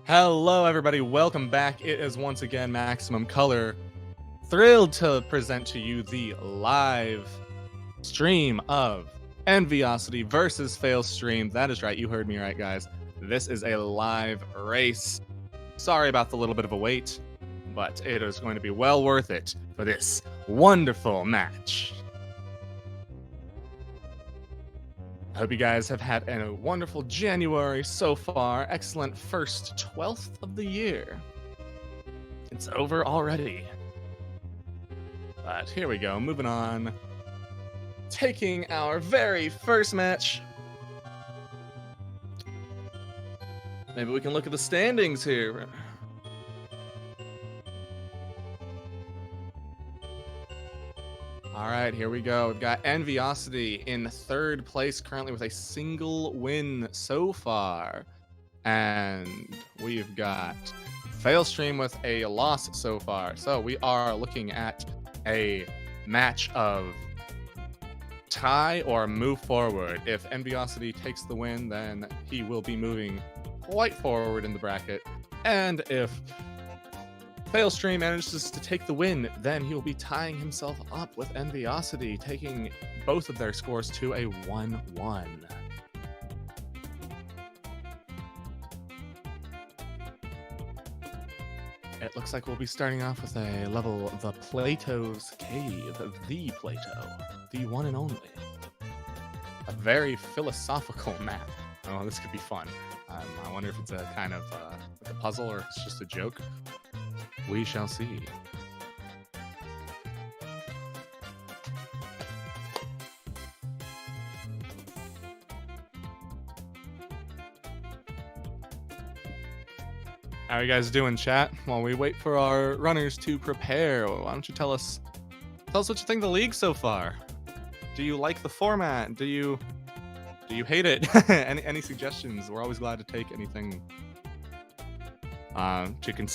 Hello, everybody. Welcome back. It is once again Maximum Color. Thrilled to present to you the live stream of Enviosity versus Failstream. That is right. You heard me right, guys. This is a live race. Sorry about the little bit of a wait, but it is going to be well worth it for this wonderful match. I hope you guys have had a wonderful January so far. Excellent first 12th of the year. It's over already. But here we go, moving on. Taking our very first match. Maybe we can look at the standings here. All right, here we go. We've got Enviosity in third place currently with a single win so far. And we've got Failstream with a loss so far. So we are looking at a match of tie or move forward. If Enviosity takes the win, then he will be moving quite forward in the bracket. And if Failstream manages to take the win, then he will be tying himself up with Enviosity, taking both of their scores to a 1-1. It looks like we'll be starting off with a level, the Plato's Cave, the Plato, the one and only. A very philosophical map. Oh, this could be fun. I wonder if it's a kind of like a puzzle or if it's just a joke. We shall see. How are you guys doing, chat? While we wait for our runners to prepare, why don't you tell us what you think of the league so far? Do you like the format? Do you hate it? any suggestions? We're always glad to take anything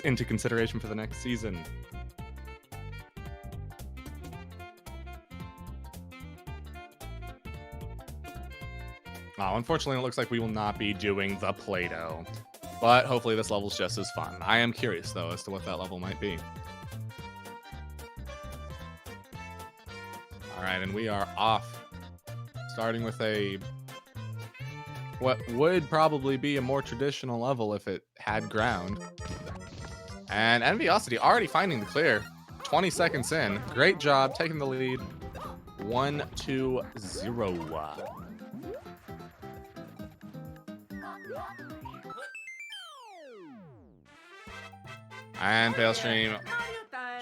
into consideration for the next season. Unfortunately, it looks like we will not be doing the Play-Doh, but hopefully this level's just as fun. I am curious, though, as to what that level might be. All right, and we are off, starting with what would probably be a more traditional level if it had ground. And Enviosity already finding the clear. 20 seconds in. Great job taking the lead. 1-2-0. And Failstream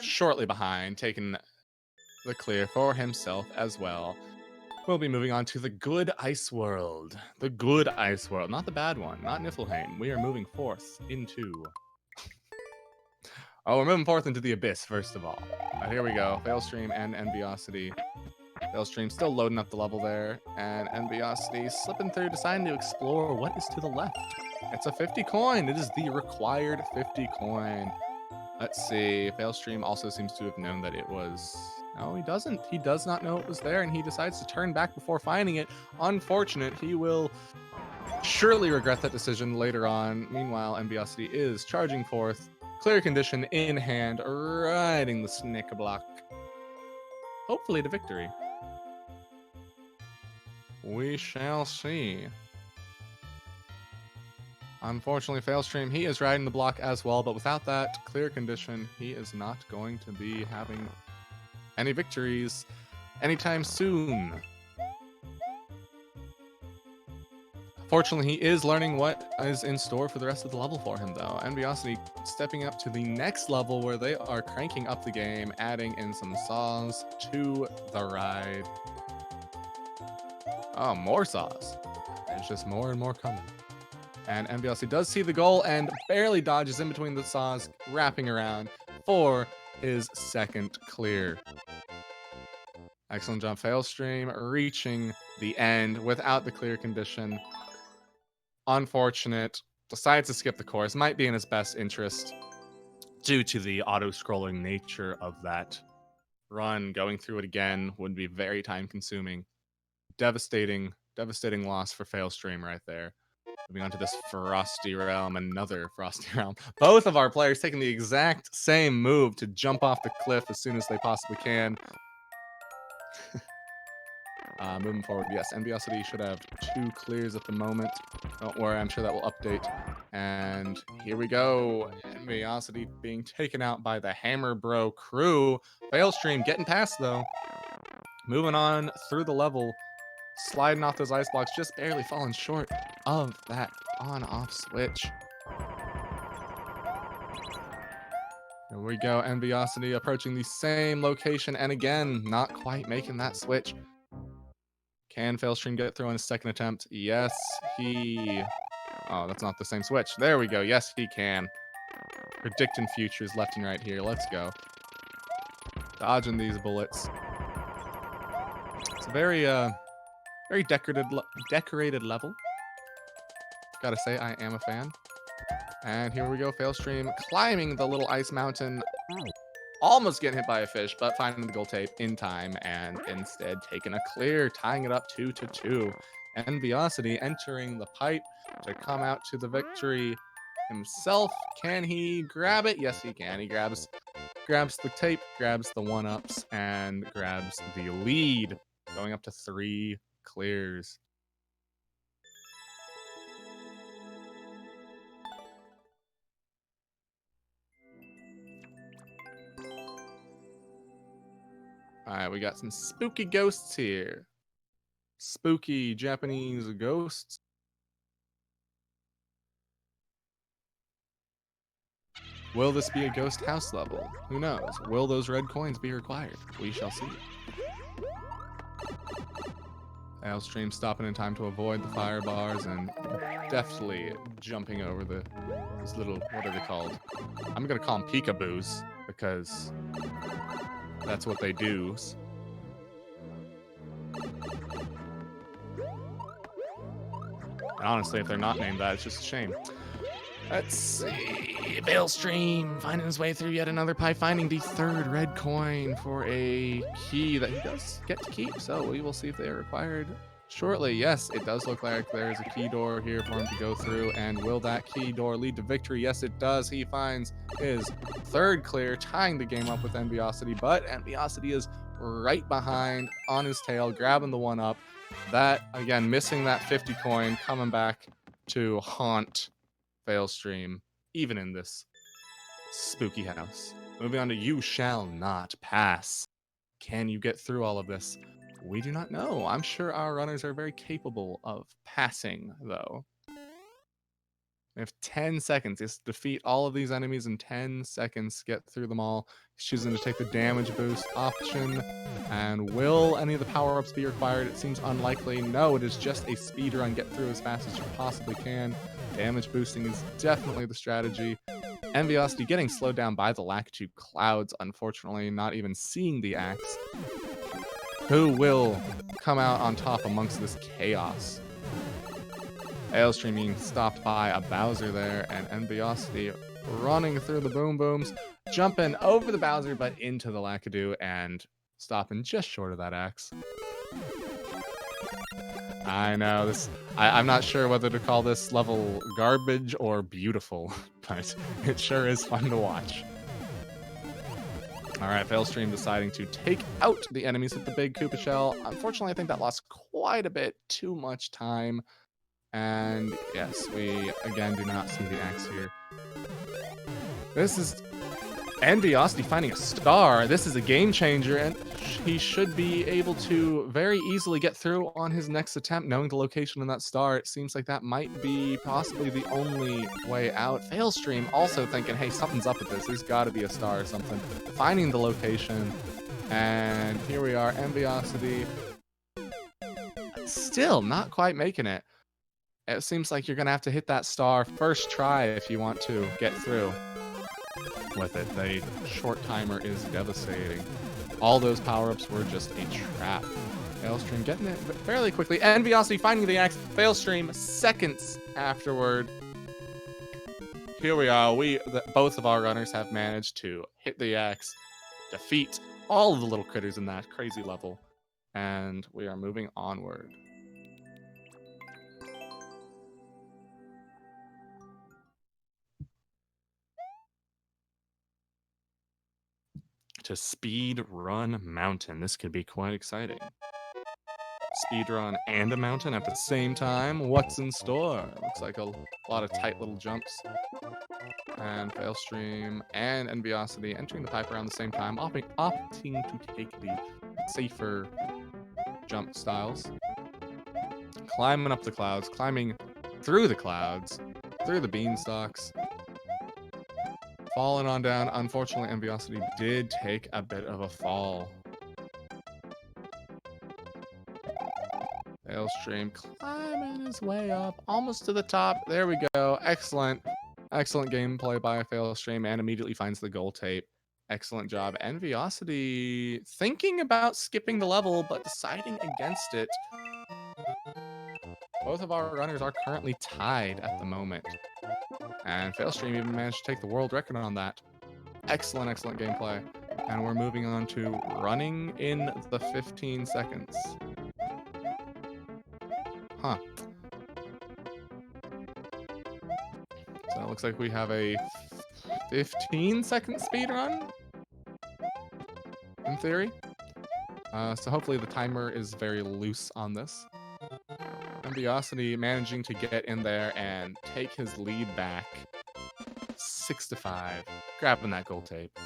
shortly behind, taking the clear for himself as well. We'll be moving on to the good ice world. The good ice world, not the bad one, not Niflheim. We are moving forth into... Oh, we're moving forth into the abyss, first of all. Here we go, Failstream and Enviosity. Failstream still loading up the level there, and Enviosity slipping through, deciding to explore what is to the left. It's a 50 coin. It is the required 50 coin. Let's see. Failstream also seems to have known that it was... No, he doesn't. He does not know it was there, and he decides to turn back before finding it. Unfortunate. He will surely regret that decision later on. Meanwhile, Enviosity is charging forth. Clear condition in hand, riding the Snick block. Hopefully to victory. We shall see. Unfortunately, Failstream, he is riding the block as well, but without that clear condition, he is not going to be having any victories anytime soon. Fortunately, he is learning what is in store for the rest of the level for him, though. Enviosity stepping up to the next level where they are cranking up the game, adding in some saws to the ride. Oh, more saws. There's just more and more coming. And Enviosity does see the goal and barely dodges in between the saws, wrapping around for his second clear. Excellent job, Failstream, reaching the end without the clear condition. Unfortunate. Decides to skip the course. Might be in his best interest due to the auto-scrolling nature of that run. Going through it again would be very time-consuming. Devastating loss for Failstream right there. Moving on to this Frosty Realm, another Frosty Realm. Both of our players taking the exact same move to jump off the cliff as soon as they possibly can. Moving forward, yes, Enviosity should have 2 clears at the moment. Don't worry, I'm sure that will update. And here we go. Enviosity being taken out by the Hammer Bro crew. Failstream getting past, though. Moving on through the level. Sliding off those ice blocks, just barely falling short of that on-off switch. Here we go, Enviosity approaching the same location, and again, not quite making that switch. Can Failstream get through on his second attempt? Yes, he... Oh, that's not the same switch. There we go. Yes, he can. Predicting futures left and right here. Let's go. Dodging these bullets. It's a very, very decorated level. Gotta say, I am a fan. And here we go, Failstream climbing the little ice mountain. Almost getting hit by a fish, but finding the gold tape in time and instead taking a clear, tying it up 2-2. Enviosity entering the pipe to come out to the victory himself. Can he grab it? Yes, he can. He grabs the tape, grabs the 1-ups, and grabs the lead, going up to 3 clears. All right, we got some spooky ghosts here. Spooky Japanese ghosts. Will this be a ghost house level? Who knows? Will those red coins be required? We shall see. Failstream stopping in time to avoid the fire bars and deftly jumping over these little, what are they called? I'm gonna call them peekaboos because that's what they do. And honestly, if they're not named that, it's just a shame. Let's see. Failstream finding his way through yet another pipe, finding the 3rd red coin for a key that he does get to keep. So we will see if they are required shortly. Yes, it does look like there's a key door here for him to go through. And will that key door lead to victory? Yes, it does. He finds his 3rd clear, tying the game up with Enviosity. But Enviosity is right behind on his tail, grabbing the 1-up. That, again, missing that 50 coin, coming back to haunt Failstream, even in this spooky house. Moving on to You Shall Not Pass. Can you get through all of this? We do not know. I'm sure our runners are very capable of passing, though. We have 10 seconds. Just defeat all of these enemies in 10 seconds. Get through them all. He's choosing to take the damage boost option. And will any of the power-ups be required? It seems unlikely. No, it is just a speedrun. Get through as fast as you possibly can. Damage boosting is definitely the strategy. Enviosity getting slowed down by the Lakitu clouds, unfortunately, not even seeing the axe. Who will come out on top amongst this chaos? Failstream being stopped by a Bowser there, and Enviosity running through the boom booms, jumping over the Bowser but into the Lakitu and stopping just short of that axe. I know this. I'm not sure whether to call this level garbage or beautiful, but it sure is fun to watch. All right, Failstream deciding to take out the enemies with the big Koopa Shell. Unfortunately, I think that lost quite a bit too much time. And yes, we again do not see the axe here. This is Enviosity finding a star. This is a game changer, and he should be able to very easily get through on his next attempt, knowing the location of that star. It seems like that might be possibly the only way out. Failstream also thinking, hey, something's up with this. There's got to be a star or something. Finding the location, and here we are, Enviosity. Still not quite making it. It seems like you're going to have to hit that star first try if you want to get through with it. The short timer is devastating. All those power-ups were just a trap. Failstream getting it fairly quickly. Enviosity finding the axe. Failstream seconds afterward. Here we are. Both of our runners have managed to hit the axe, defeat all of the little critters in that crazy level, and we are moving onward. to Speedrun Mountain. This could be quite exciting. Speedrun and a mountain at the same time. What's in store? Looks like a lot of tight little jumps. And Failstream and Enviosity entering the pipe around the same time, opting to take the safer jump styles. Climbing up the clouds, climbing through the clouds, through the beanstalks. Falling on down. Unfortunately, Enviosity did take a bit of a fall. Failstream climbing his way up, almost to the top. There we go. Excellent. Excellent gameplay by Failstream, and immediately finds the goal tape. Excellent job. Enviosity thinking about skipping the level, but deciding against it. Both of our runners are currently tied at the moment. And Failstream even managed to take the world record on that. Excellent, excellent gameplay. And we're moving on to running in the 15 seconds. Huh. So it looks like we have a 15-second speed run, in theory. So hopefully the timer is very loose on this. Enviosity managing to get in there and take his lead back. 6-5. Grabbing that goal tape.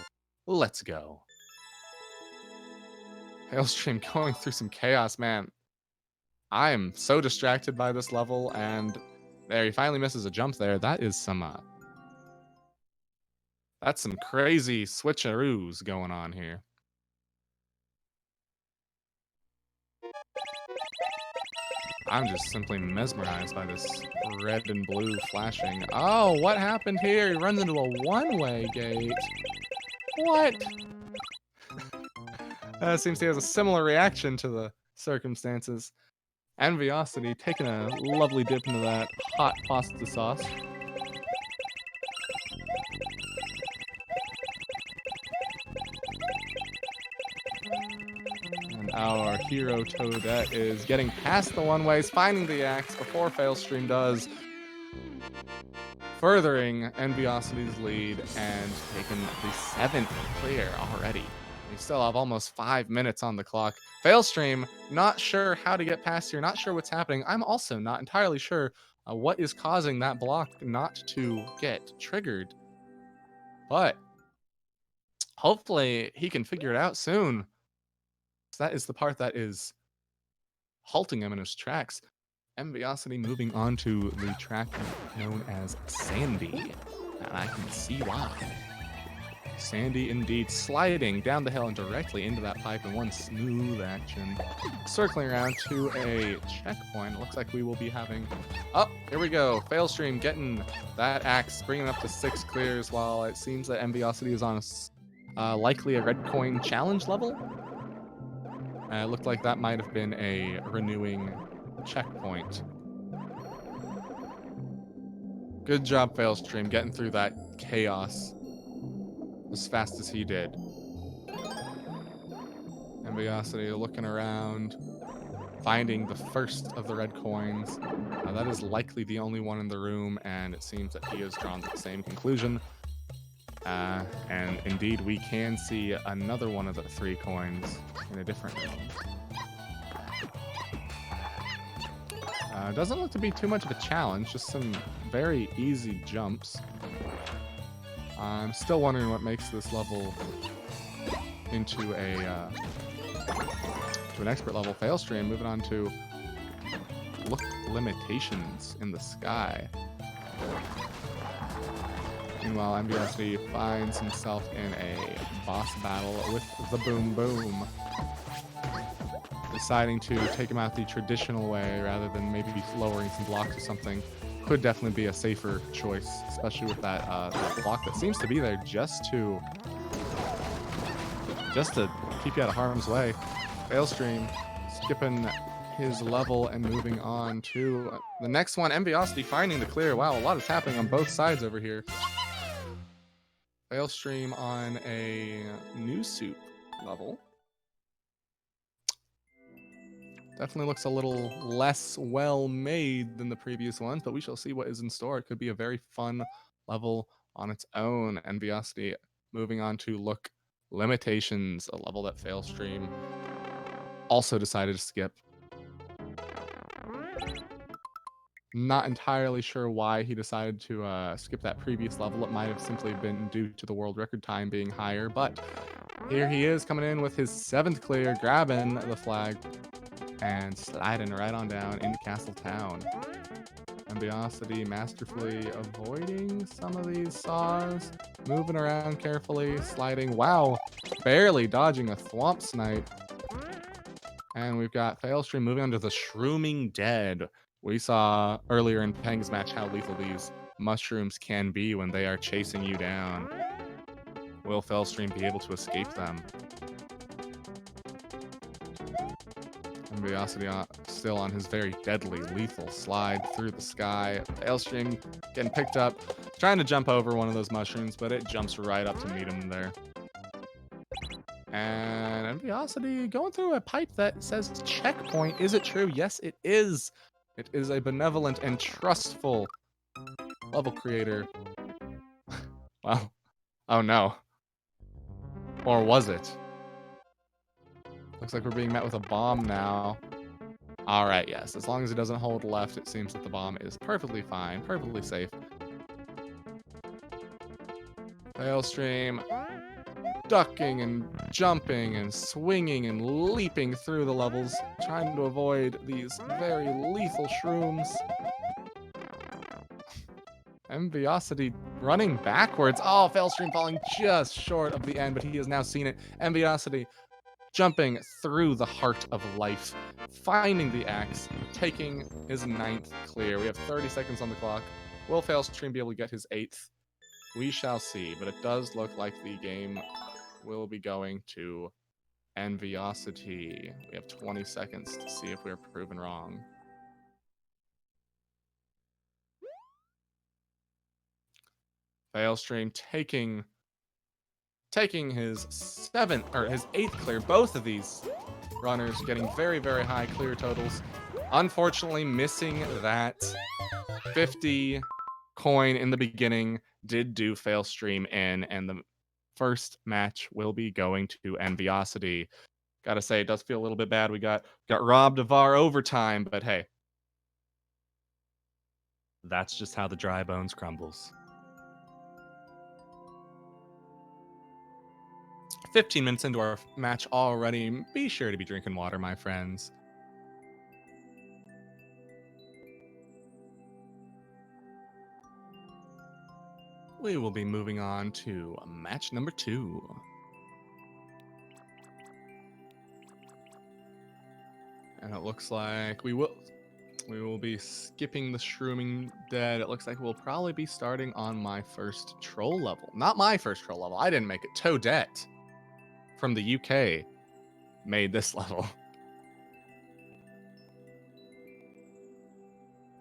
Let's go. Failstream going through some chaos, man. I am so distracted by this level, and there he finally misses a jump there. That is some that's some crazy switcheroos going on here. I'm just simply mesmerized by this red and blue flashing. Oh, what happened here? He runs into a one-way gate. What? Seems he has a similar reaction to the circumstances. Enviosity taking a lovely dip into that hot pasta sauce. And our hero Toadette is getting past the one-ways, finding the axe before Failstream does, furthering Enviosity's lead and taking the 7th clear already. We still have almost 5 minutes on the clock. Failstream, not sure how to get past here, not sure what's happening. I'm also not entirely sure what is causing that block not to get triggered. But hopefully he can figure it out soon. That is the part that is halting him in his tracks. Enviosity moving on to the track known as Sandy. And I can see why. Sandy indeed, sliding down the hill and directly into that pipe in one smooth action. Circling around to a checkpoint. It looks like we will be having... Oh, here we go. Failstream getting that axe, bringing up to 6 clears, while it seems that Enviosity is on likely a red coin challenge level. It looked like that might have been a renewing checkpoint. Good job, Failstream, getting through that chaos as fast as he did. Enviosity looking around, finding the first of the red coins. That is likely the only one in the room, and it seems that he has drawn the same conclusion. And indeed, we can see another one of the 3 coins in a different room. Doesn't look to be too much of a challenge, just some very easy jumps. I'm still wondering what makes this level into an expert level. Failstream moving on to look limitations in the sky. Meanwhile, Enviosity finds himself in a boss battle with the Boom Boom. Deciding to take him out the traditional way rather than maybe lowering some blocks or something could definitely be a safer choice, especially with that block that seems to be there just to keep you out of harm's way. Failstream skipping his level and moving on to the next one. Enviosity finding the clear. Wow, a lot is happening on both sides over here. Failstream on a new soup level. Definitely looks a little less well made than the previous ones, but we shall see what is in store. It could be a very fun level on its own. Enviosity moving on to look Limitations, a level that Failstream also decided to skip. Not entirely sure why he decided to skip that previous level. It might have simply been due to the world record time being higher, but here he is coming in with his 7th clear, grabbing the flag and sliding right on down into Castle Town. Enviosity masterfully avoiding some of these saws, moving around carefully, sliding. Wow, barely dodging a Thwomp Snipe. And we've got Failstream moving on to the Shrooming Dead. We saw earlier in Peng's match how lethal these mushrooms can be when they are chasing you down. Will Failstream be able to escape them? Enviosity still on his very deadly, lethal slide through the sky. Failstream getting picked up, trying to jump over one of those mushrooms, but it jumps right up to meet him there. And Enviosity going through a pipe that says checkpoint. Is it true? Yes, it is. It is a benevolent and trustful level creator. Well, oh no. Or was it? Looks like we're being met with a bomb now. All right, yes. As long as it doesn't hold left, it seems that the bomb is perfectly fine, perfectly safe. Failstream ducking and jumping and swinging and leaping through the levels, trying to avoid these very lethal shrooms. Enviosity running backwards. Oh, Failstream falling just short of the end, but he has now seen it. Enviosity jumping through the heart of life, finding the axe, taking his 9th clear. We have 30 seconds on the clock. Will Failstream be able to get his 8th? We shall see, but it does look like the game will be going to Enviosity. We have 20 seconds to see if we're proven wrong. Failstream taking his 7th or his 8th clear. Both of these runners getting very, very high clear totals. Unfortunately, missing that 50 coin in the beginning did do Failstream in, and the first match will be going to Enviosity. Gotta say, it does feel a little bit bad. We got robbed of our overtime, but hey, that's just how the dry bones crumbles. 15 minutes into our match already. Be sure to be drinking water, my friends. We will be moving on to match number 2. And it looks like we will be skipping the Shrooming Dead. It looks like we'll probably be starting on my first troll level. Not my first troll level. I didn't make it. Toadette from the UK made this level.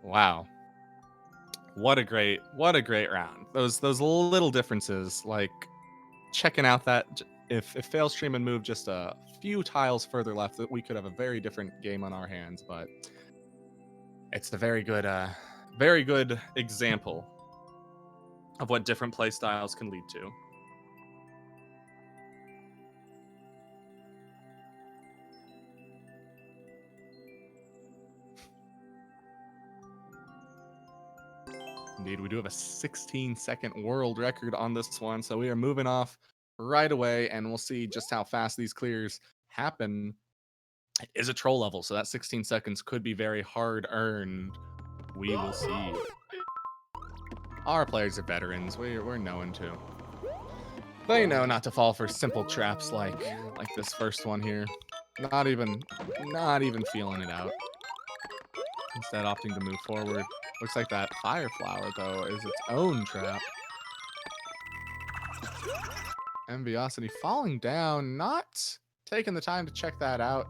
Wow. What a great round. Those little differences, like checking out that if Failstream had moved just a few tiles further left, that we could have a very different game on our hands, but it's a very good example of what different play styles can lead to. Indeed, we do have a 16-second world record on this one, so we are moving off right away, and we'll see just how fast these clears happen. It is a troll level, so that 16 seconds could be very hard earned. We will see. Our players are veterans. We're known to. They know not to fall for simple traps like this first one here. Not even feeling it out. Instead, opting to move forward. Looks like that fire flower, though, is its own trap. Enviosity falling down, not taking the time to check that out.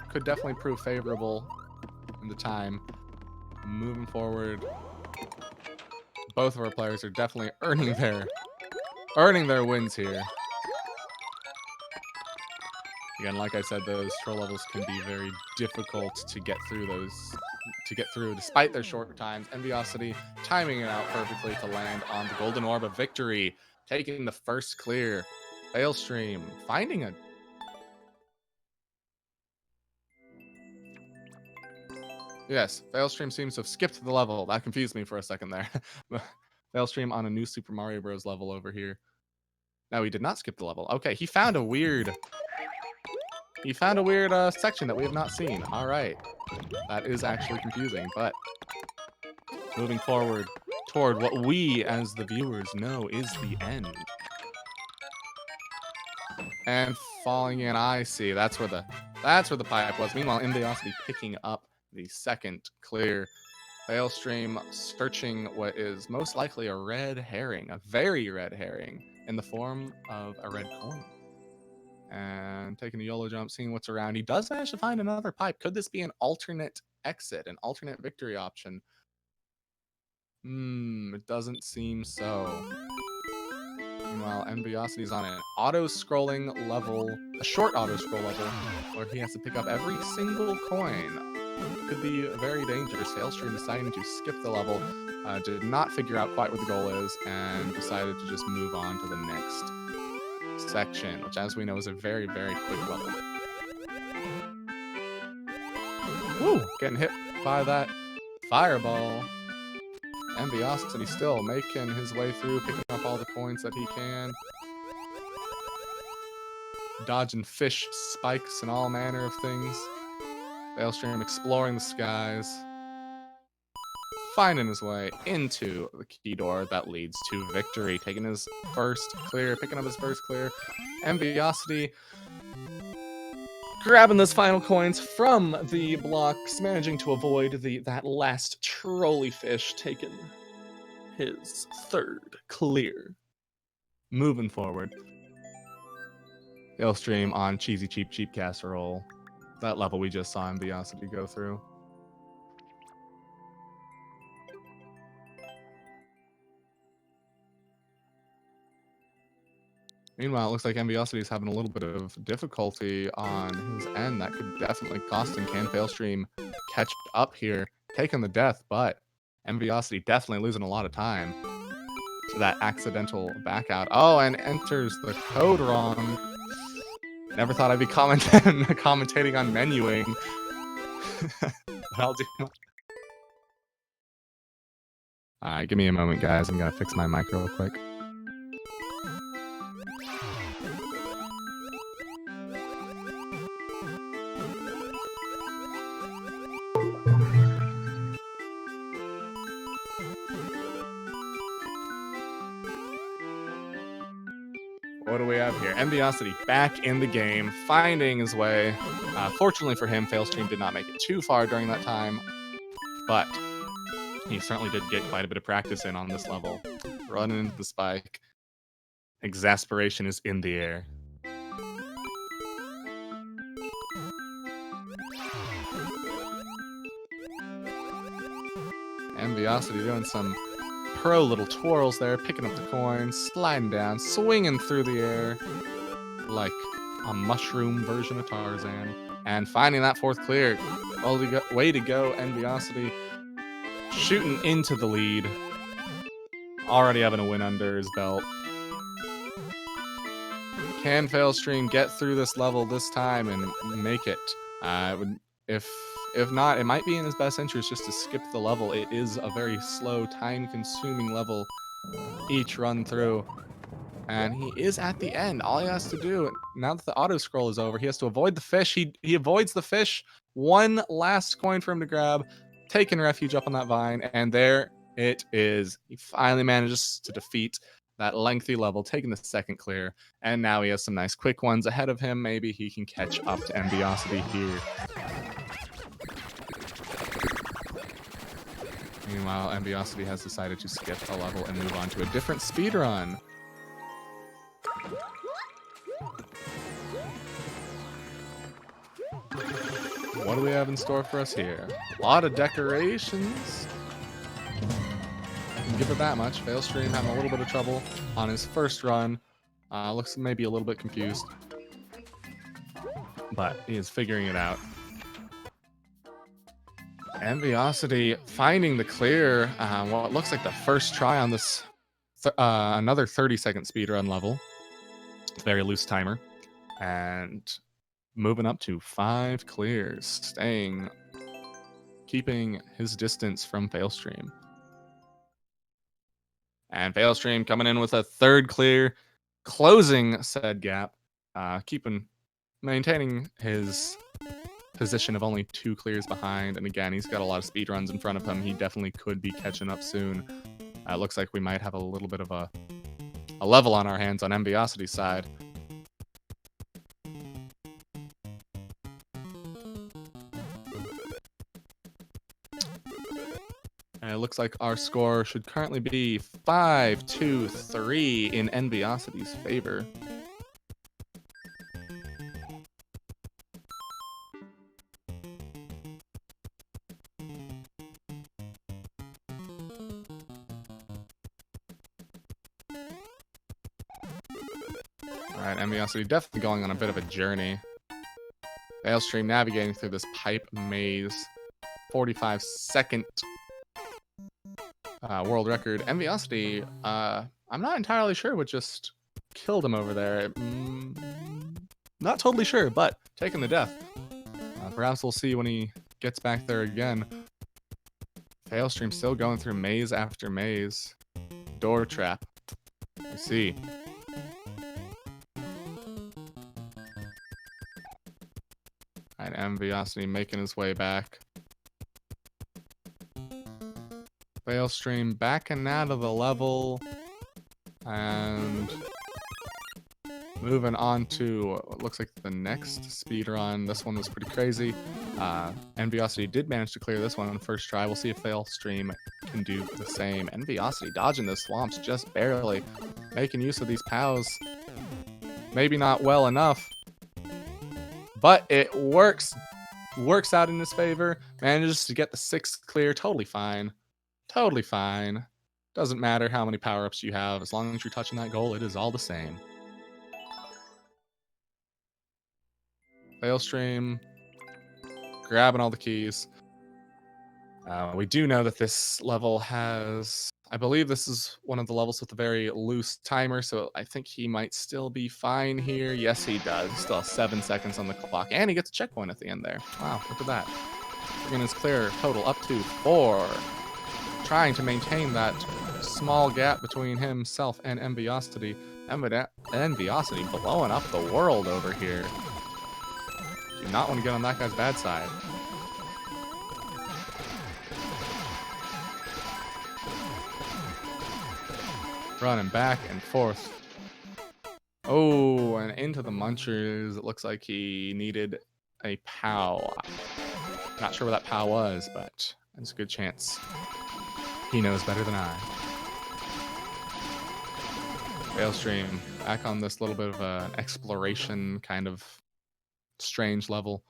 Could definitely prove favorable in the time. Moving forward. Both of our players are definitely earning their wins here. Again, like I said, those troll levels can be very difficult to get through despite their short times. Enviosity timing it out perfectly to land on the golden orb of victory, taking the first clear. Failstream finding a... Yes, Failstream seems to have skipped the level. That confused me for a second there. Failstream on a new Super Mario Bros. Level over here. No, he did not skip the level. Okay, he found a weird... He found a weird section that we have not seen. All right. That is actually confusing, but moving forward toward what we, as the viewers, know is the end. And falling in, I see. That's where the pipe was. Meanwhile, Enviosity picking up the second clear. Failstream searching what is most likely a red herring, a very red herring, in the form of a red coin. And taking a YOLO jump, seeing what's around. He does manage to find another pipe. Could this be an alternate exit, an alternate victory option? It doesn't seem so. Meanwhile, Enviosity's on an auto-scrolling level, a short auto-scroll level, where he has to pick up every single coin. Could be very dangerous. Failstream deciding to skip the level, did not figure out quite what the goal is, and decided to just move on to the next section, which, as we know, is a very, very quick level. Woo! Getting hit by that fireball. Enviosity still making his way through, picking up all the coins that he can. Dodging fish spikes and all manner of things. Failstream exploring the skies. Finding his way into the key door that leads to victory. Taking his first clear, picking up his first clear. Enviosity grabbing those final coins from the blocks, managing to avoid that last trolley fish, taking his third clear. Moving forward. Failstream on Cheesy Cheap Casserole. That level we just saw Enviosity go through. Meanwhile, it looks like Enviosity is having a little bit of difficulty on his end. That could definitely cost him. Can Failstream catch up here? Taking the death, but Enviosity definitely losing a lot of time to that accidental back out. Oh, and enters the code wrong. Never thought I'd be commentating on menuing. But I'll do my... Alright, give me a moment, guys. I'm gonna fix my mic real quick. What do we have here? Enviosity back in the game, finding his way. Fortunately for him, Failstream did not make it too far during that time, but he certainly did get quite a bit of practice in on this level. Running into the spike. Exasperation is in the air. Enviosity doing some pro little twirls there, picking up the coins, sliding down, swinging through the air like a mushroom version of Tarzan, and finding that fourth clear. Way to go, Enviosity. Shooting into the lead. Already having a win under his belt. Can Failstream get through this level this time and make it? If not, it might be in his best interest just to skip the level. It is a very slow, time-consuming level each run through. And he is at the end. All he has to do, now that the auto-scroll is over, he has to avoid the fish. He avoids the fish. One last coin for him to grab, taking refuge up on that vine, and there it is. He finally manages to defeat that lengthy level, taking the second clear. And now he has some nice quick ones ahead of him. Maybe he can catch up to Enviosity here. Meanwhile, Enviosity has decided to skip a level and move on to a different speedrun. What do we have in store for us here? A lot of decorations. Give it that much. Failstream having a little bit of trouble on his first run. Looks maybe a little bit confused, but he is figuring it out. Enviosity finding the clear. Well, it looks like the first try on this another 30-second speedrun level. Very loose timer. And moving up to 5 clears, keeping his distance from Failstream. And Failstream coming in with a 3rd clear, closing said gap, maintaining his position of only 2 clears behind. And again, he's got a lot of speedruns in front of him. He definitely could be catching up soon. Looks like we might have a little bit of a level on our hands on Enviosity's side. And it looks like our score should currently be 5-2-3 in Enviosity's favor. Alright, Enviosity definitely going on a bit of a journey. Failstream navigating through this pipe maze. 45-second world record. Enviosity, I'm not entirely sure what just killed him over there. Not totally sure, but taking the death. Perhaps we'll see when he gets back there again. Failstream still going through maze after maze. Door trap. I see. And Enviosity making his way back. Failstream backing out of the level. And moving on to what looks like the next speedrun. This one was pretty crazy. Enviosity did manage to clear this one on the first try. We'll see if Failstream can do the same. Enviosity dodging the swamps just barely. Making use of these POWs. Maybe not well enough. But it works. Works out in his favor. Manages to get the 6th clear. Totally fine. Totally fine. Doesn't matter how many power-ups you have. As long as you're touching that goal, it is all the same. Failstream grabbing all the keys. We do know that this level has... I believe this is one of the levels with a very loose timer, so I think he might still be fine here. Yes, he does. He still has 7 seconds on the clock, and he gets a checkpoint at the end there. Wow, look at that. Bringing his clear total up to 4. Trying to maintain that small gap between himself and Enviosity. Enviosity blowing up the world over here. Do not want to get on that guy's bad side. Running back and forth. Oh, and into the munchers. It looks like he needed a POW. Not sure what that POW was, but there's a good chance he knows better than I. Failstream back on this little bit of an exploration kind of strange level,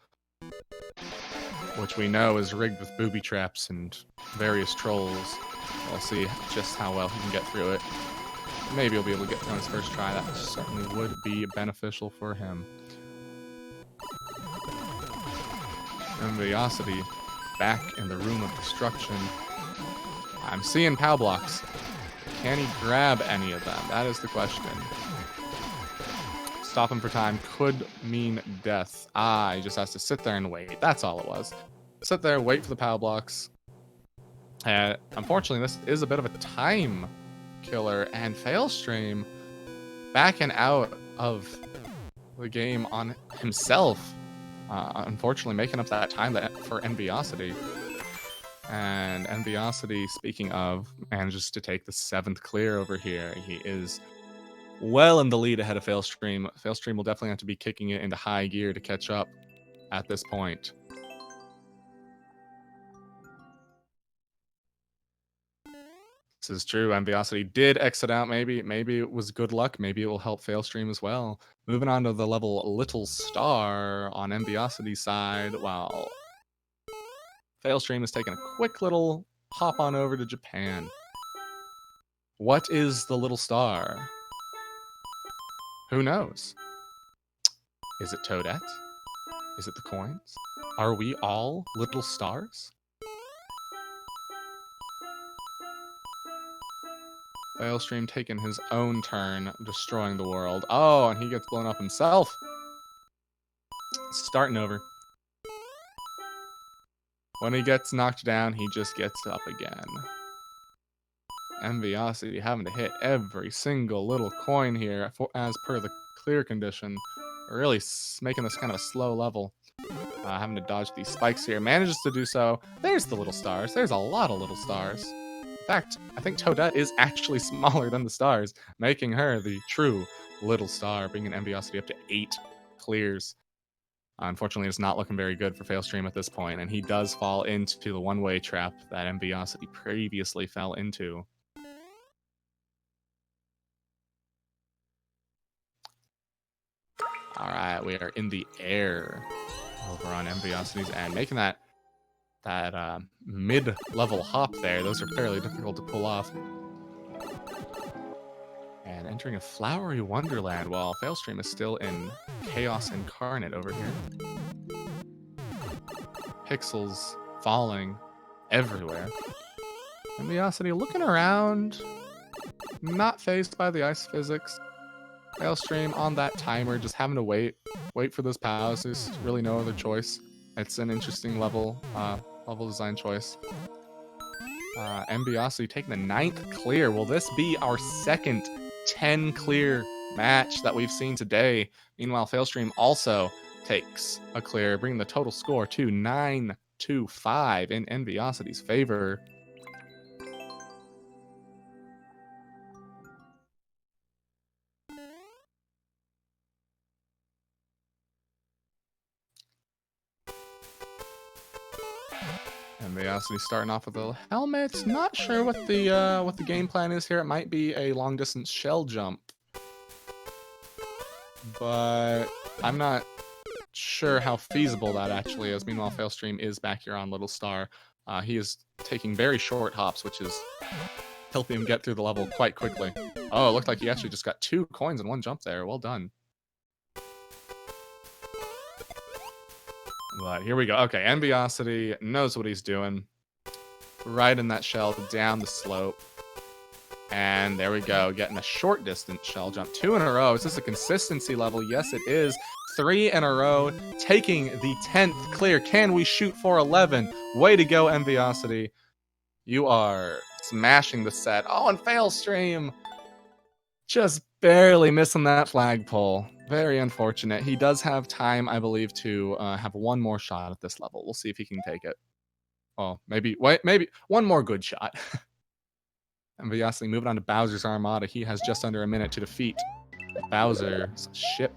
which we know is rigged with booby traps and various trolls. We'll see just how well he can get through it. Maybe he'll be able to get through on his first try. That certainly would be beneficial for him. Enviosity back in the room of destruction. I'm seeing POW blocks. Can he grab any of them? That is the question. Stop him for time could mean death. He just has to sit there and wait. That's all it was. Sit there, wait for the POW blocks. Unfortunately, this is a bit of a time killer, and Failstream backing out of the game on himself. Unfortunately, making up that time for Enviosity. And Enviosity, speaking of, manages to take the 7th clear over here. He is well in the lead ahead of Failstream. Failstream will definitely have to be kicking it into high gear to catch up at this point. This is true. Enviosity did exit out. Maybe it was good luck. Maybe it will help Failstream as well. Moving on to the level Little Star on Enviosity's side, while Failstream is taking a quick little hop on over to Japan. What is the Little Star? Who knows? Is it Toadette? Is it the coins? Are we all little stars? Failstream taking his own turn, destroying the world. Oh, and he gets blown up himself. Starting over. When he gets knocked down, he just gets up again. Enviosity having to hit every single little coin here as per the clear condition. Really making this kind of a slow level. Having to dodge these spikes here. Manages to do so. There's the little stars. There's a lot of little stars. In fact, I think Toadette is actually smaller than the stars, making her the true little star, bringing Enviosity up to 8 clears. Unfortunately, it's not looking very good for Failstream at this point, and he does fall into the one-way trap that Enviosity previously fell into. All right, we are in the air over on Enviosity's end, making that mid-level hop there. Those are fairly difficult to pull off. And entering a flowery wonderland while Failstream is still in chaos incarnate over here. Pixels falling everywhere. Enviosity looking around, not phased by the ice physics. Failstream on that timer, just having to wait for those POWs. There's really no other choice. It's an interesting level design choice. Enviosity taking the 9th clear. Will this be our second 10 clear match that we've seen today? Meanwhile, Failstream also takes a clear, bringing the total score to 9-5 in Enviosity's favor. Enviosity starting off with a helmet. Not sure what the game plan is here. It might be a long distance shell jump, but I'm not sure how feasible that actually is. Meanwhile, Failstream is back here on Little Star. He is taking very short hops, which is helping him get through the level quite quickly. Oh, it looked like he actually just got 2 coins in one jump there. Well done. But here we go. Okay, Enviosity knows what he's doing. Right in that shell, down the slope. And there we go, getting a short distance shell jump. 2 in a row. Is this a consistency level? Yes, it is. 3 in a row, taking the 10th clear. Can we shoot for 11? Way to go, Enviosity. You are smashing the set. Oh, and Failstream just barely missing that flagpole. Very unfortunate. He does have time, I believe, to have one more shot at this level. We'll see if he can take it. Oh, maybe one more good shot. Enviosity moving on to Bowser's Armada. He has just under a minute to defeat Bowser's ship.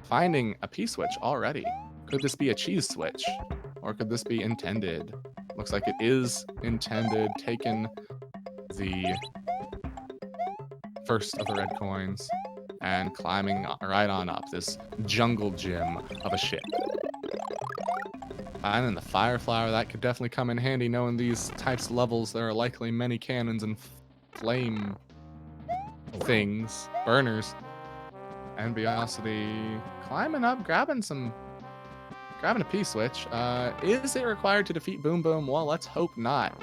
Finding a P-switch already. Could this be a cheese switch? Or could this be intended? Looks like it is intended. Taking the first of the red coins and climbing right on up this jungle gym of a ship. And then the fire flower, that could definitely come in handy. Knowing these types of levels, there are likely many cannons and flame things, burners. Enviosity climbing up, grabbing a P-switch. Is it required to defeat Boom Boom? Well, let's hope not.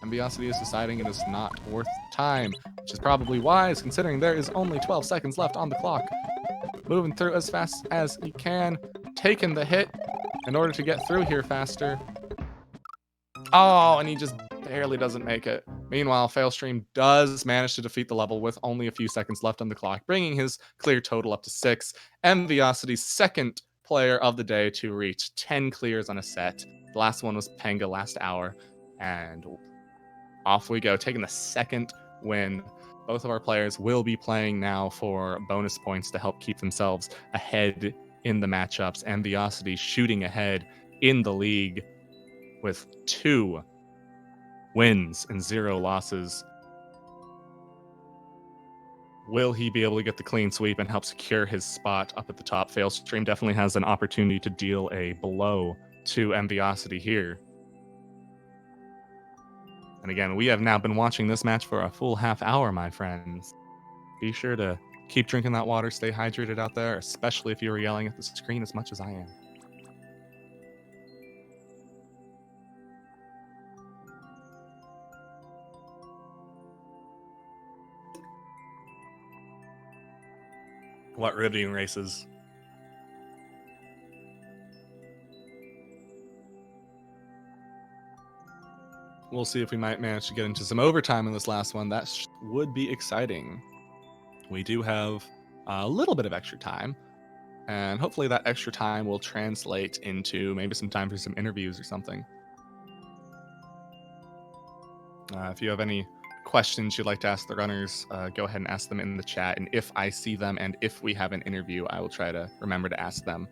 Enviosity is deciding it is not worth time, which is probably wise considering there is only 12 seconds left on the clock. Moving through as fast as he can, taking the hit in order to get through here faster. Oh, and he just barely doesn't make it. Meanwhile, Failstream does manage to defeat the level with only a few seconds left on the clock, bringing his clear total up to 6. Enviosity's second player of the day to reach 10 clears on a set. The last one was Penga last hour. And off we go, taking the second win. Both of our players will be playing now for bonus points to help keep themselves ahead in the matchups. Enviosity shooting ahead in the league with 2 wins and 0 losses. Will he be able to get the clean sweep and help secure his spot up at the top? Failstream definitely has an opportunity to deal a blow to Enviosity here. And again, we have now been watching this match for a full half hour, my friends. Be sure to keep drinking that water, stay hydrated out there, especially if you're yelling at the screen as much as I am. What riveting races. We'll see if we might manage to get into some overtime in this last one. That would be exciting. We do have a little bit of extra time, and hopefully that extra time will translate into maybe some time for some interviews or something. If you have any questions you'd like to ask the runners, go ahead and ask them in the chat, and if I see them and if we have an interview, I will try to remember to ask them.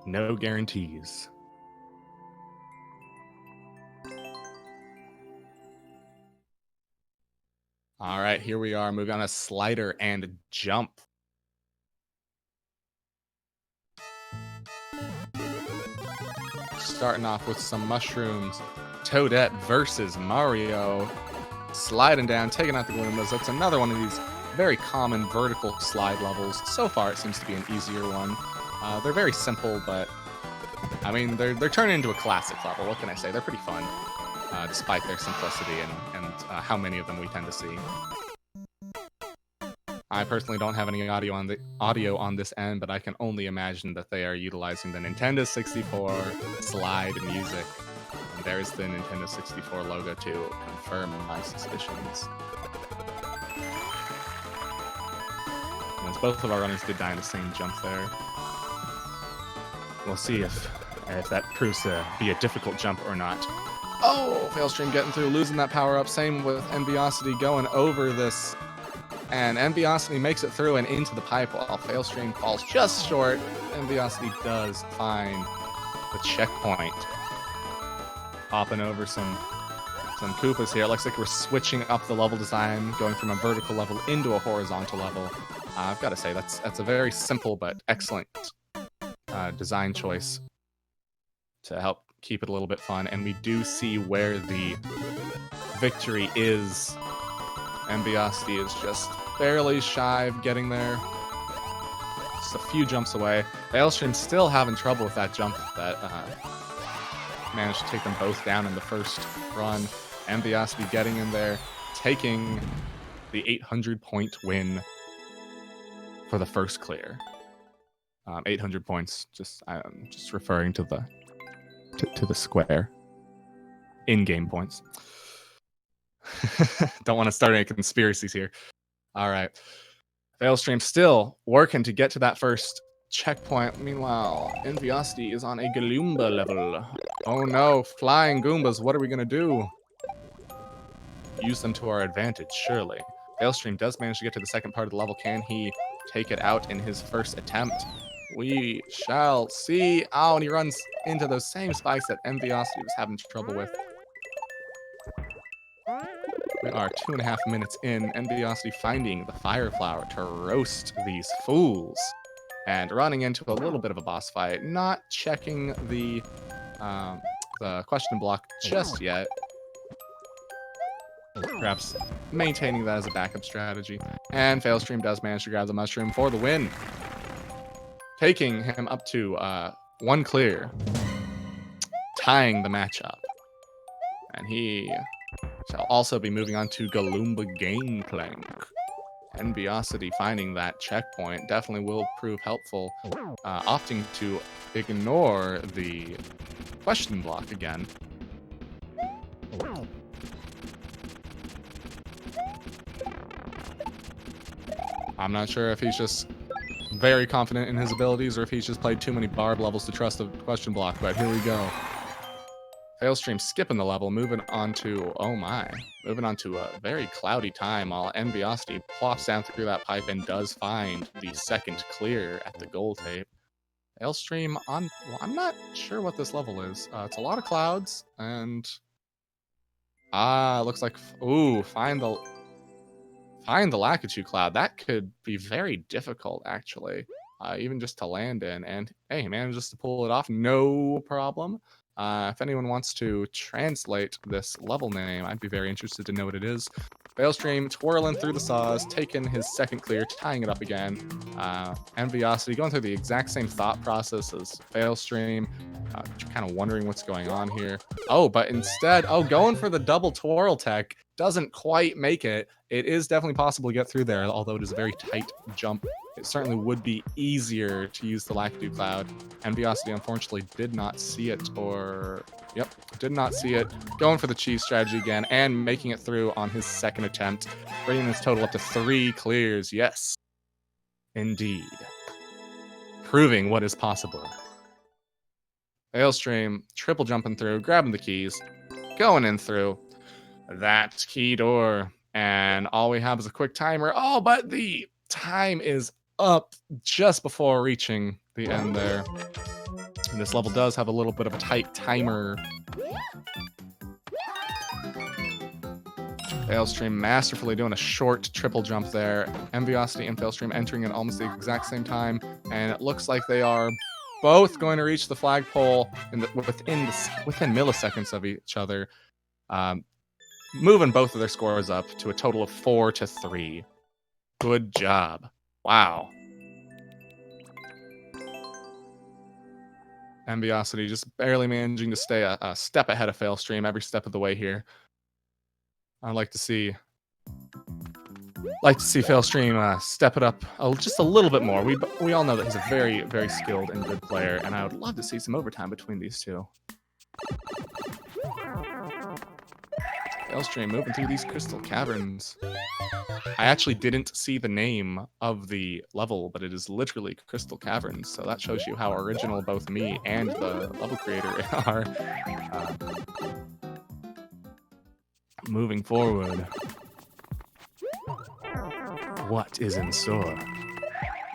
No guarantees. All right, here we are moving on a slider and jump. Starting off with some mushrooms. Toadette versus Mario. Sliding down, taking out the Gloombas. That's another one of these very common vertical slide levels. So far, it seems to be an easier one. They're very simple, but I mean, they're turning into a classic level. What can I say? They're pretty fun, despite their simplicity and how many of them we tend to see. I personally don't have any audio on this end, but I can only imagine that they are utilizing the Nintendo 64 slide music. And there's the Nintendo 64 logo to confirm my suspicions. Once both of our runners did die in the same jump there. We'll see if that proves to be a difficult jump or not. Oh, Failstream getting through, losing that power up. Same with Enviosity going over this. And Enviosity makes it through and into the pipe while Failstream falls just short. Enviosity does find the checkpoint. Hopping over some Koopas here. It looks like we're switching up the level design, going from a vertical level into a horizontal level. I've got to say, that's a very simple but excellent design choice to help keep it a little bit fun. And we do see where the victory is. Enviosity is just barely shy of getting there. Just a few jumps away. Failstream still having trouble with that jump that managed to take them both down in the first run. Enviosity getting in there, taking the 800-point win for the first clear. 800 points. I'm just referring to the square. In-game points. Don't want to start any conspiracies here. All right. Failstream still working to get to that first checkpoint. Meanwhile, Enviosity is on a Goomba level. Oh no, flying Goombas. What are we going to do? Use them to our advantage, surely. Failstream does manage to get to the second part of the level. Can he take it out in his first attempt? We shall see. Oh, and he runs into those same spikes that Enviosity was having trouble with. We are 2.5 minutes in. Enviosity finding the fire flower to roast these fools. And running into a little bit of a boss fight. Not checking the question block just yet. Perhaps maintaining that as a backup strategy. And Failstream does manage to grab the mushroom for the win. Taking him up to 1 clear. Tying the matchup. And he shall also be moving on to Galoomba Gangplank. Enviosity finding that checkpoint definitely will prove helpful. Opting to ignore the question block again. I'm not sure if he's just very confident in his abilities or if he's just played too many barb levels to trust the question block, but here we go. Failstream skipping the level, moving on to, oh my, moving on to a very cloudy time while Enviosity plops down through that pipe and does find the second clear at the goal tape. Failstream on, well, I'm not sure what this level is. It's a lot of clouds and, looks like, ooh, find the Lakitu cloud. That could be very difficult, actually, even just to land in. And hey, manages to pull it off, no problem. If anyone wants to translate this level name, I'd be very interested to know what it is. Failstream twirling through the saws, taking his second clear, tying it up again. Enviosity going through the exact same thought process as Failstream, kind of wondering what's going on here. Oh, but instead, going for the double twirl tech, doesn't quite make it. It is definitely possible to get through there, although it is a very tight jump. It certainly would be easier to use the Lakitu Cloud. Enviosity, unfortunately, did not see it, or... Yep, did not see it. Going for the cheese strategy again, and making it through on his second attempt, bringing his total up to 3 clears. Yes, indeed. Proving what is possible. Failstream, triple jumping through, grabbing the keys, going in through that key door, and all we have is a quick timer. Oh, but the time is up just before reaching the end there. And this level does have a little bit of a tight timer. Failstream masterfully doing a short triple jump there. Enviosity and Failstream entering at almost the exact same time, and it looks like they are both going to reach the flagpole within milliseconds of each other, moving both of their scores up to a total of 4-3. Good job. Wow. Enviosity just barely managing to stay a step ahead of Failstream every step of the way here. I'd like to see Failstream step it up just a little bit more. We all know that he's a very, very skilled and good player, and I would love to see some overtime between these two. Failstream moving through these crystal caverns. I actually didn't see the name of the level, but it is literally Crystal Caverns, so that shows you how original both me and the level creator are. Moving forward. What is in store?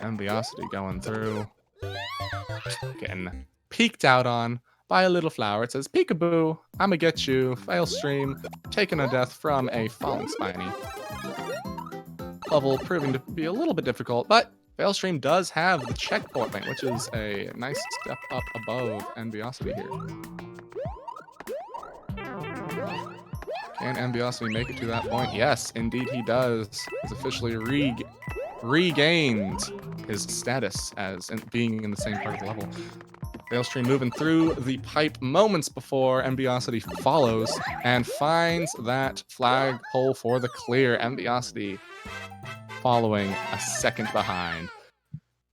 Enviosity going through. Getting peeked out on by a little flower. It says, "Peekaboo, I'ma get you." Failstream taking a death from a falling spiny. Level proving to be a little bit difficult, but Failstream does have the checkpoint, which is a nice step up above Enviosity here. Can Enviosity make it to that point? Yes, indeed he does. He's officially regained his status as being in the same part of the level. Failstream moving through the pipe moments before Enviosity follows and finds that flagpole for the clear. Enviosity following a second behind,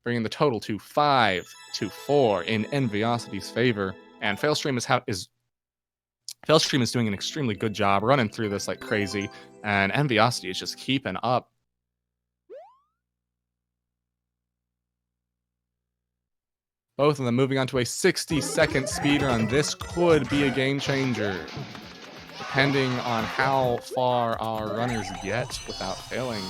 bringing the total to 5-4 in Enviosity's favor. And Failstream is doing an extremely good job running through this like crazy, and Enviosity is just keeping up. Both of them moving on to a 60-second speedrun. This could be a game changer, depending on how far our runners get without failing.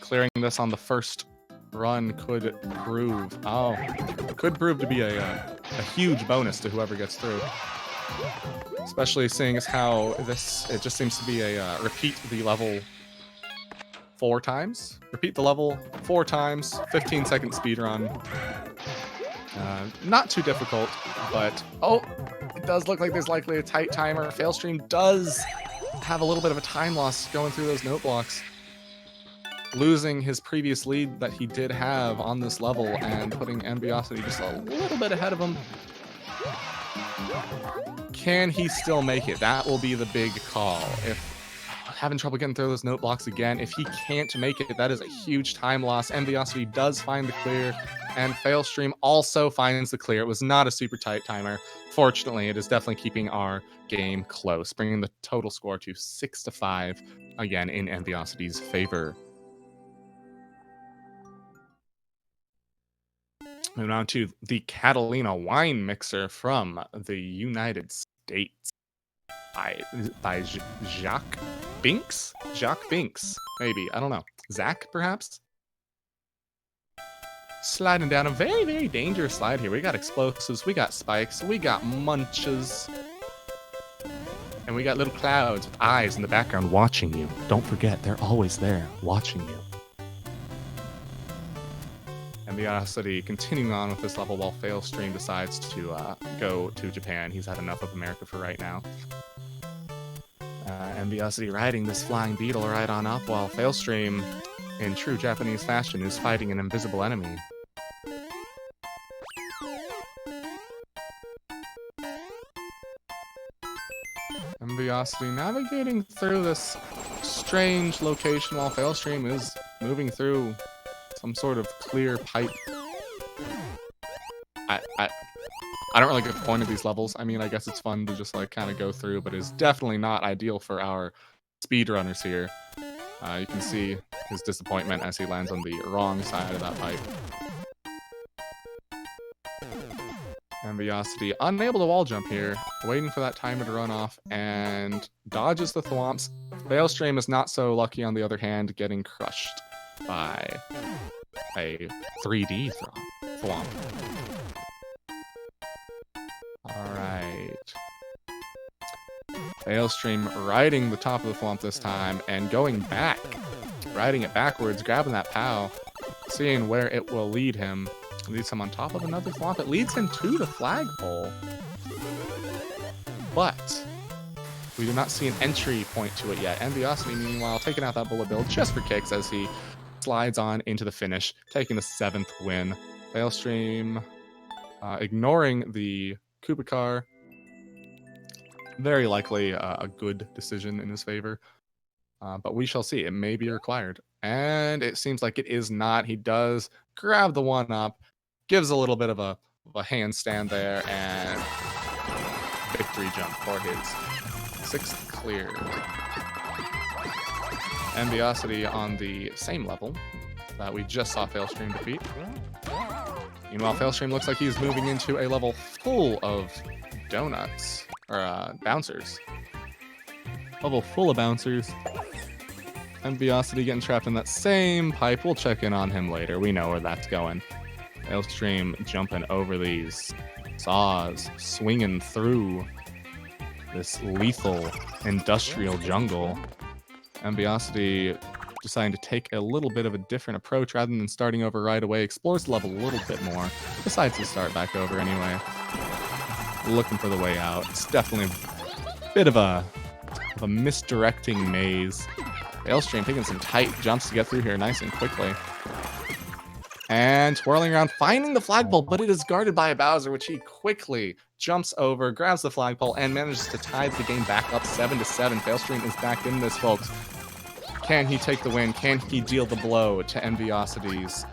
Clearing this on the first run could prove to be a huge bonus to whoever gets through. Especially seeing as how it just seems to be a repeat the level 4 times. Repeat the level 4 times, 15-second speedrun. Not too difficult, but it does look like there's likely a tight timer. Failstream does have a little bit of a time loss going through those note blocks, losing his previous lead that he did have on this level and putting Enviosity just a little bit ahead of him. Can he still make it? That will be the big call. If having trouble getting through those note blocks again, if he can't make it, that is a huge time loss. Enviosity does find the clear, and Failstream also finds the clear. It was not a super tight timer. Fortunately, it is definitely keeping our game close, bringing the total score to 6-5, again in Enviosity's favor. Moving on to the Catalina wine mixer from the United States by Jacques Binks? Jacques Binks, maybe. I don't know. Zach, perhaps? Sliding down a very, very dangerous slide here. We got explosives, we got spikes, we got munches. And we got little clouds with eyes in the background watching you. Don't forget, they're always there, watching you. Enviosity continuing on with this level while Failstream decides to go to Japan. He's had enough of America for right now. Enviosity riding this flying beetle right on up while Failstream, in true Japanese fashion, is fighting an invisible enemy. Enviosity navigating through this strange location while Failstream is moving through some sort of clear pipe. I don't really get the point of these levels. I mean, I guess it's fun to just like kind of go through, but it's definitely not ideal for our speedrunners here. You can see his disappointment as he lands on the wrong side of that pipe. Enviosity unable to wall jump here, waiting for that timer to run off, and dodges the thwomps. Failstream is not so lucky, on the other hand, getting crushed by a 3D thwomp. Alright. Failstream riding the top of the thwomp this time and going back. Riding it backwards, grabbing that POW, seeing where it will lead him. It leads him on top of another thwomp. It leads him to the flagpole. But we do not see an entry point to it yet. Enviosity, meanwhile, taking out that bullet bill just for kicks as he slides on into the finish, taking the 7th win. Failstream ignoring the Koopa car. Very likely a good decision in his favor. But we shall see. It may be required. And it seems like it is not. He does grab the 1-up, gives a little bit of a handstand there, and victory jump for his 6th clear. Enviosity on the same level that we just saw Failstream defeat. Meanwhile, Failstream looks like he's moving into a level full of donuts, or bouncers. Level full of bouncers. Enviosity getting trapped in that same pipe. We'll check in on him later. We know where that's going. Failstream jumping over these saws, swinging through this lethal industrial jungle. Enviosity deciding to take a little bit of a different approach rather than starting over right away. Explores the level a little bit more. Decides to start back over anyway. Looking for the way out. It's definitely a bit of a misdirecting maze. Failstream taking some tight jumps to get through here nice and quickly. And twirling around, finding the flagpole, but it is guarded by a Bowser, which he quickly jumps over, grabs the flagpole, and manages to tie the game back up 7-7. Failstream is back in this, folks. Can he take the win? Can he deal the blow to Enviosity's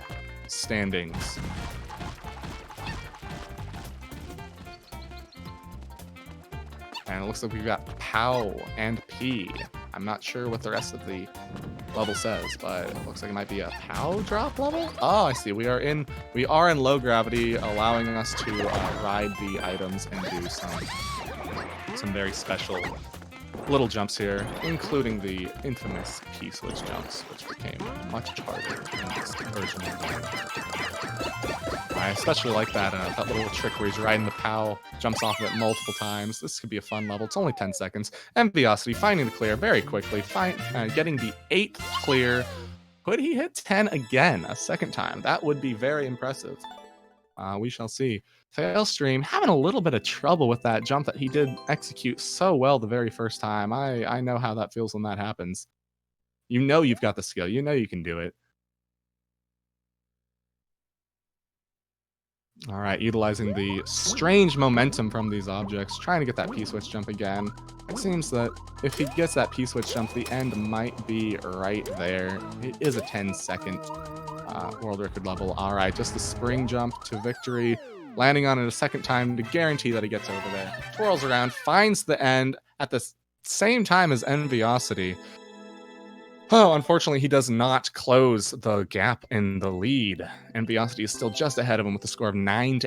standings? And it looks like we've got POW and P. I'm not sure what the rest of the level says, but it looks like it might be a POW drop level? Oh, I see. We are in low gravity, allowing us to ride the items and do some very special little jumps here, including the infamous P-switch jumps, which became much harder in this version of the game. I especially like that little trick where he's riding the POW, jumps off of it multiple times. This could be a fun level. It's only 10 seconds. Enviosity finding the clear very quickly, getting the 8th clear. Could he hit 10 again a second time? That would be very impressive. We shall see. Failstream having a little bit of trouble with that jump that he did execute so well the very first time. I know how that feels when that happens. You know you've got the skill. You know you can do it. All right, utilizing the strange momentum from these objects, trying to get that P-switch jump again. It seems that if he gets that P-switch jump, the end might be right there. It is a 10-second world record level. All right, just the spring jump to victory. Landing on it a second time to guarantee that he gets over there. Twirls around, finds the end at the same time as Enviosity. Oh, unfortunately, he does not close the gap in the lead. Enviosity is still just ahead of him with a score of 9-8.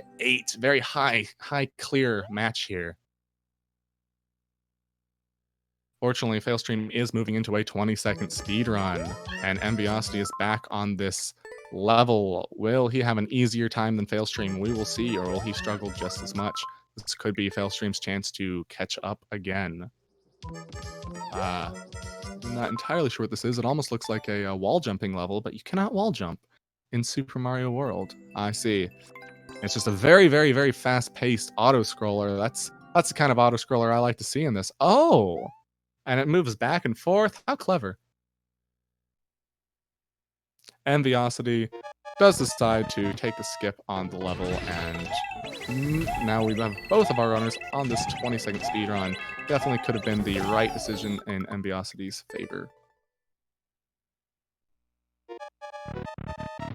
Very high clear match here. Fortunately, Failstream is moving into a 20-second speed run, and Enviosity is back on this level. Will he have an easier time than Failstream? We will see, or will he struggle just as much? This could be Failstream's chance to catch up again. I'm not entirely sure what this is. It almost looks like a wall jumping level, but you cannot wall jump in Super Mario World. I see. It's just a very, very, very fast-paced auto-scroller. That's the kind of auto-scroller I like to see in this. Oh! And it moves back and forth. How clever. Enviosity does decide to take the skip on the level and Now we have both of our runners on this 20-second speed run. Definitely could have been the right decision in Enviosity's favor.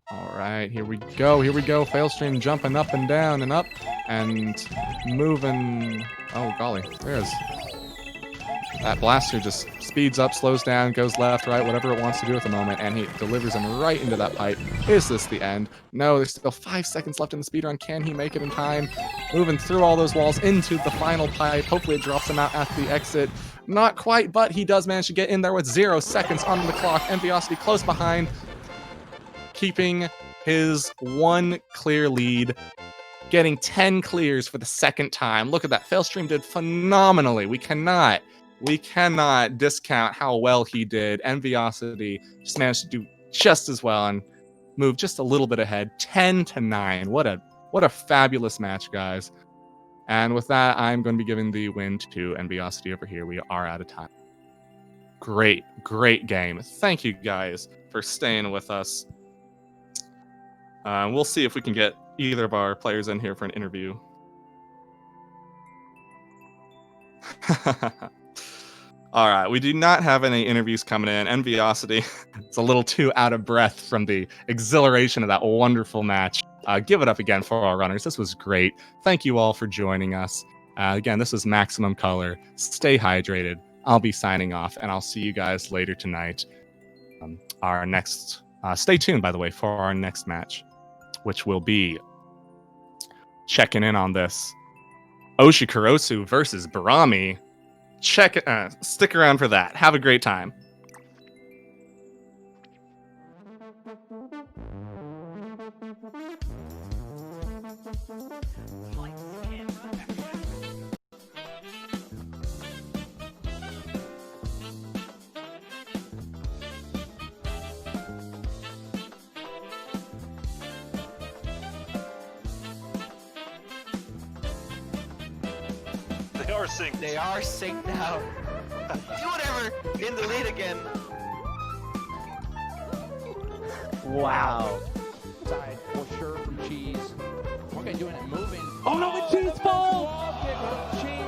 All right, here we go. Here we go. Failstream jumping up and down and up and moving. Oh, golly. There's that blaster just speeds up, slows down, goes left, right, whatever it wants to do at the moment, and he delivers him right into that pipe. Is this the end? No, there's still 5 seconds left in the speedrun. Can he make it in time? Moving through all those walls into the final pipe. Hopefully it drops him out at the exit. Not quite, but he does manage to get in there with 0 seconds on the clock. Enviosity close behind, keeping his 1 clear lead, getting 10 clears for the second time. Look at that. Failstream did phenomenally. We cannot discount how well he did. Enviosity just managed to do just as well and move just a little bit ahead. 10-9. What a fabulous match, guys. And with that, I'm going to be giving the win to Enviosity over here. We are out of time. Great game. Thank you guys for staying with us. We'll see if we can get either of our players in here for an interview. All right, we do not have any interviews coming in. Enviosity is a little too out of breath from the exhilaration of that wonderful match. Give it up again for our runners. This was great. Thank you all for joining us. Again, this was Maximum Color. Stay hydrated. I'll be signing off, and I'll see you guys later tonight. Our next, stay tuned, by the way, for our next match, which will be checking in on this Oshikurosu versus Barami. Stick around for that. Have a great time. They are synced now. Do whatever. In the lead again. Wow. Side for sure from Cheese. Okay, doing it, moving. Oh no, the Cheese falls! Cheese